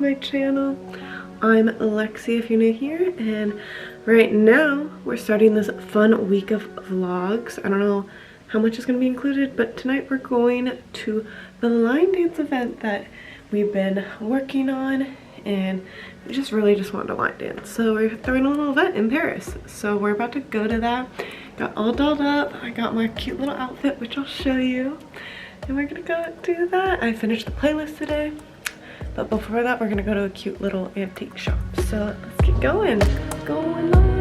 my channel. I'm Lexi if you're new here, and right now we're starting this fun week of vlogs. I don't know how much is going to be included, but tonight we're going to the line dance event that we've been working on, and we just wanted to line dance. So we're throwing a little event in Paris. So we're about to go to that. Got all dolled up. I got my cute little outfit, which I'll show you. And we're gonna go do that. I finished the playlist today. But before that, we're gonna go to a cute little antique shop. So let's get going. Going on.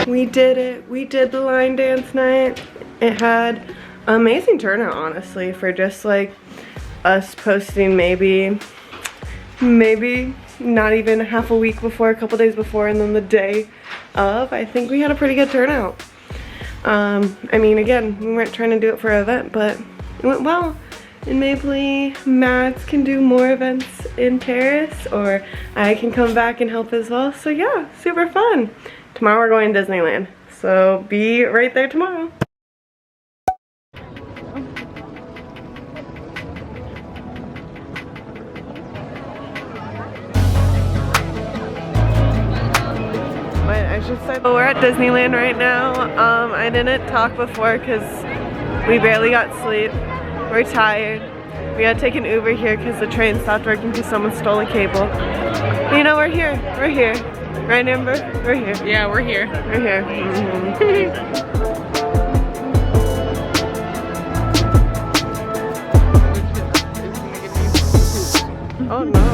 We did it. We did the line dance night. It had amazing turnout, honestly, for just like us posting maybe not even half a week before, a couple days before, and then the day of. I think we had a pretty good turnout. I mean, again, we weren't trying to do it for an event, but it went well. And maybe Mads can do more events in Paris, or I can come back and help as well. So yeah, super fun. Tomorrow we're going to Disneyland, so be right there tomorrow. I should say, we're at Disneyland right now. I didn't talk before because we barely got sleep. We're tired. We had to take an Uber here because the train stopped working because someone stole a cable. But you know, we're here. We're here. Right, Amber? We're here. Yeah, we're here. We're here. Oh no.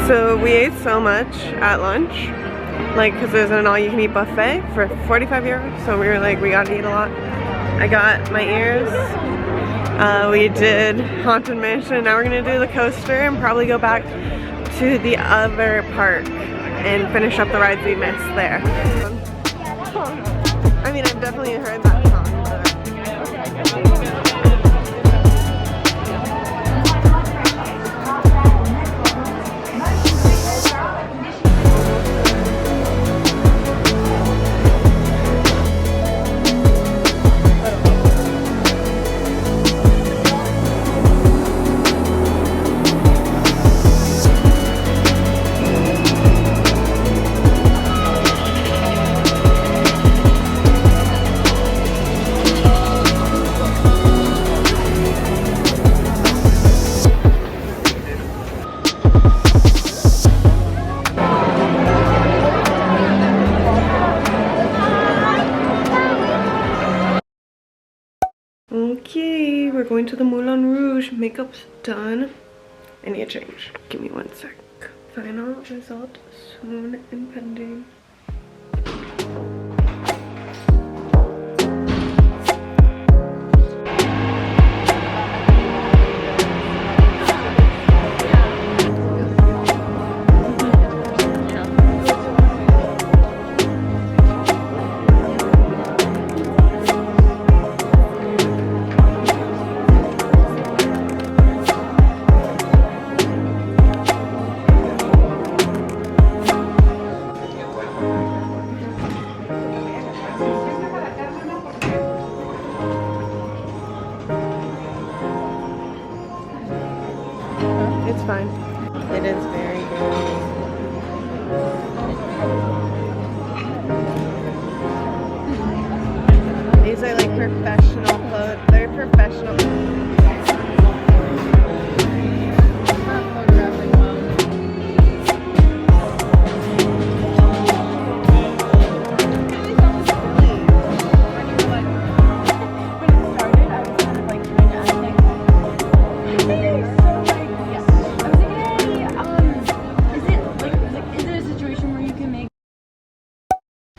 So we ate so much at lunch, like, because there's an all-you-can-eat buffet for 45 euros, so we were like, we gotta eat a lot. I got my ears. We did Haunted Mansion. Now we're gonna do the coaster and probably go back to the other park and finish up the rides we missed there. I mean, I've definitely heard that song. Okay, we're going to the Moulin Rouge. Makeup's done. I need a change. Give me 1 sec. Final result soon impending. It's fine. It is very good. These are like professional clothes. They're professional.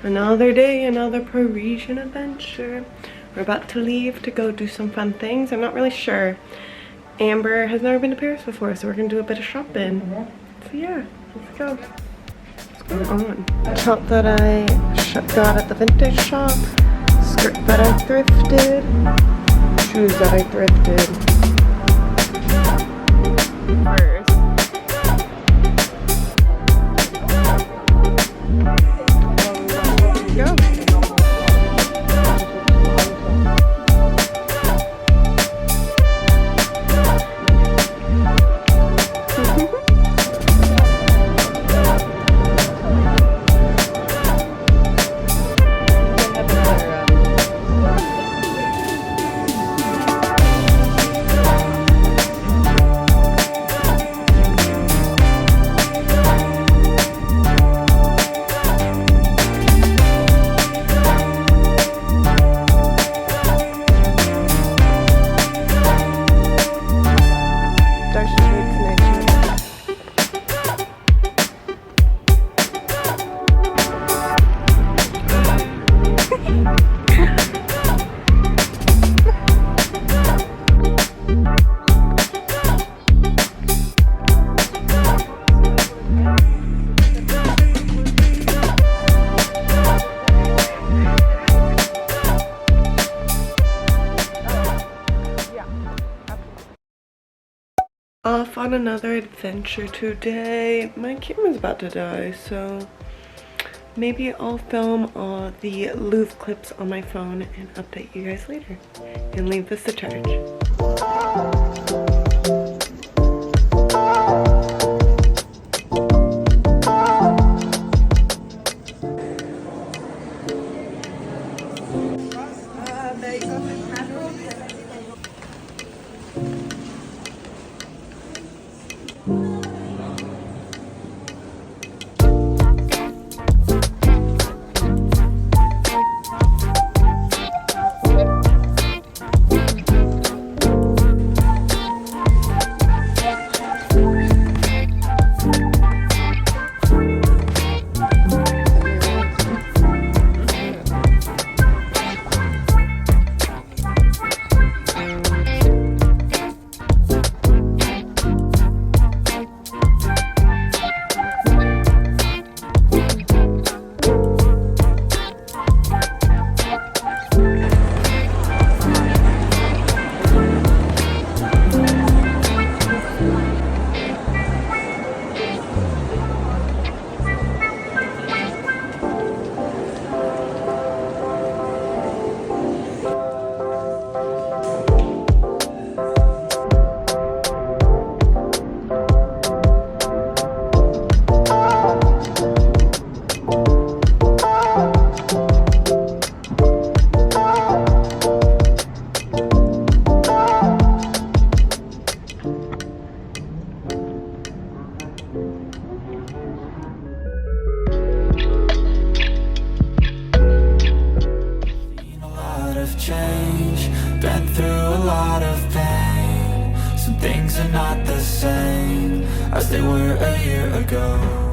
Another day, another Parisian adventure. We're about to leave to go do some fun things. I'm not really sure. Amber has never been to Paris before, so we're gonna do a bit of shopping. So yeah, let's go. What's going on? Top that I got at the vintage shop. Skirt that I thrifted. Shoes that I thrifted. First. Off on another adventure today. My camera's about to die, so maybe I'll film all the Louvre clips on my phone and update you guys later and leave this to charge. lot of pain. Some things are not the same as they were a year ago.